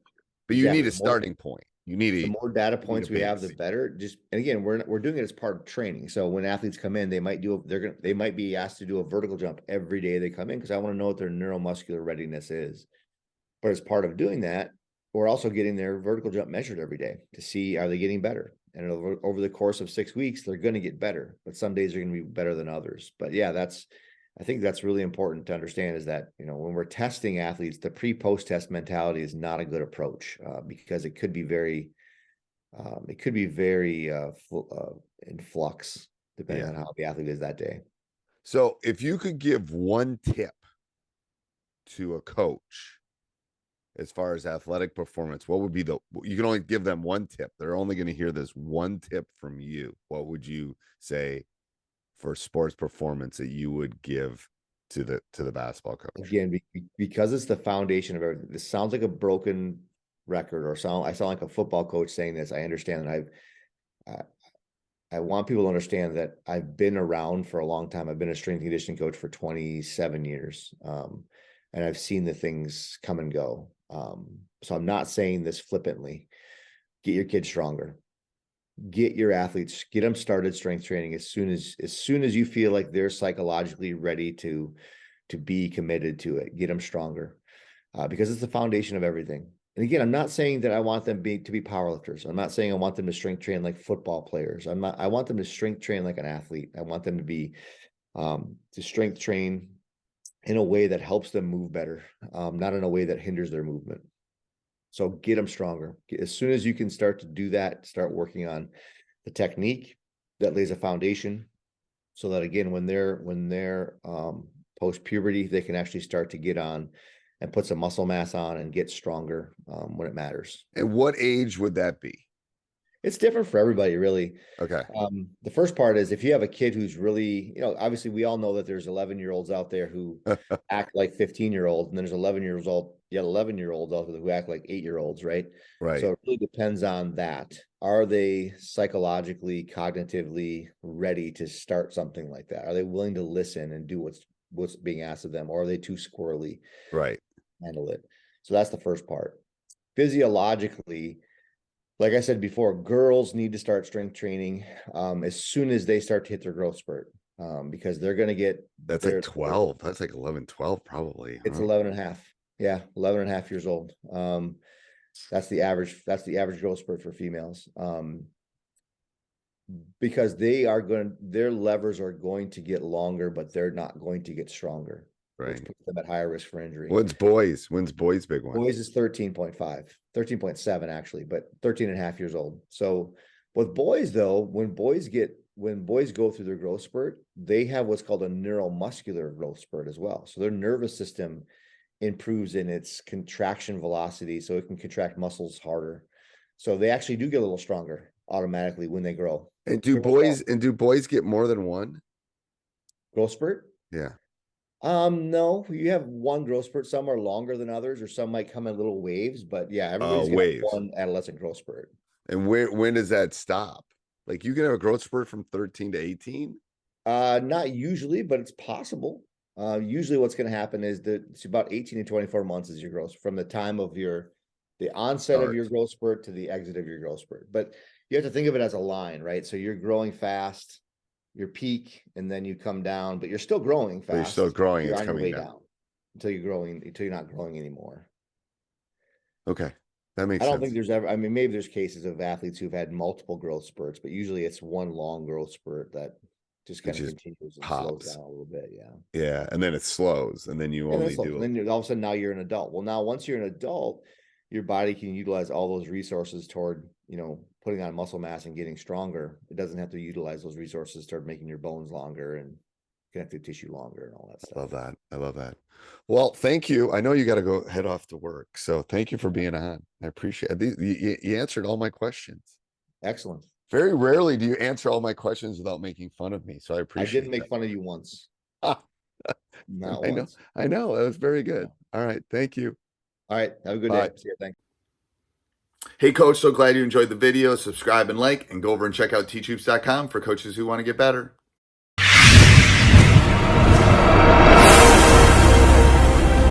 But you need a starting point. The more data points we have, the better. And again, we're doing it as part of training. So when athletes come in, they might be asked to do a vertical jump every day they come in, because I want to know what their neuromuscular readiness is. But as part of doing that, we're also getting their vertical jump measured every day to see, are they getting better? And over the course of 6 weeks, they're going to get better, but some days are going to be better than others. But yeah, I think that's really important to understand, is that, when we're testing athletes, the pre-post test mentality is not a good approach, because it could be very in flux depending on how the athlete is that day. So if you could give one tip to a coach as far as athletic performance, what would be you can only give them one tip. They're only going to hear this one tip from you. What would you say for sports performance that you would give to the basketball coach? Again, because it's the foundation of everything. This sounds like a broken record, or I sound like a football coach saying this. I understand that I want people to understand that I've been around for a long time. I've been a strength and conditioning coach for 27 years. And I've seen the things come and go. So I'm not saying this flippantly. Get your kids stronger. Get your athletes, get them started strength training as soon as you feel like they're psychologically ready to be committed to it. Get them stronger, because it's the foundation of everything. And again, I'm not saying that I want them to be powerlifters. I'm not saying I want them to strength train like football players. I want them to strength train like an athlete. I want them to be to strength train in a way that helps them move better, not in a way that hinders their movement. So get them stronger. As soon as you can start to do that, start working on the technique that lays a foundation, so that again, when they're post puberty, they can actually start to get on and put some muscle mass on and get stronger when it matters. And what age would that be? It's different for everybody, really. Okay. The first part is if you have a kid who's really, obviously we all know that there's 11-year-olds out there who act like 15-year-olds, and then there's 11-year-olds out there who act like 8-year-olds, right? Right. So it really depends on that. Are they psychologically, cognitively ready to start something like that? Are they willing to listen and do what's being asked of them, or are they too squirrely? Right. Handle it. So that's the first part. Physiologically, like I said before, girls need to start strength training as soon as they start to hit their growth spurt, because they're going to get That's like 12. That's like 11, 12 probably. It's 11 and a half. Yeah, 11 and a half years old. That's the average growth spurt for females. Because their levers are going to get longer, but they're not going to get stronger. Right. Which puts them at higher risk for injury. When's boys big one? Boys is 13.5, 13.7 actually, but 13 and a half years old. So with boys though, when boys go through their growth spurt, they have what's called a neuromuscular growth spurt as well. So their nervous system improves in its contraction velocity, so it can contract muscles harder. So they actually do get a little stronger automatically when they grow. And do boys get more than one growth spurt? Yeah. No, you have one growth spurt. Some are longer than others, or some might come in little waves, but yeah, everybody's got one adolescent growth spurt. And when does that stop? Like you can have a growth spurt from 13 to 18? Not usually, but it's possible. Usually what's going to happen is that it's about 18 to 24 months is your growth from the time of the onset of your growth spurt to the exit of your growth spurt. But you have to think of it as a line, right? So you're growing fast, your peak, and then you come down, but you're still growing fast. But you're still growing. You're it's on your coming way down until you're not growing anymore. Okay. That makes sense. I don't think there's ever, maybe there's cases of athletes who've had multiple growth spurts, but usually it's one long growth spurt that just kind of continues and slows down a little bit. Yeah. Yeah. And then it slows, and then you only do it. And then all of a sudden now you're an adult. Well, now once you're an adult, your body can utilize all those resources toward, putting on muscle mass and getting stronger. It doesn't have to utilize those resources toward making your bones longer and connective tissue longer and all that stuff. I love that. Well, thank you. I know you got to go head off to work, so thank you for being on. I appreciate it. You answered all my questions. Excellent. Very rarely do you answer all my questions without making fun of me, so I appreciate it. I didn't make fun of you once. Not once. I know. That was very good. All right. Thank you. All right. Have a good day. See you. Thanks. Hey, Coach, so glad you enjoyed the video. Subscribe and like, and go over and check out teachhoops.com for coaches who want to get better.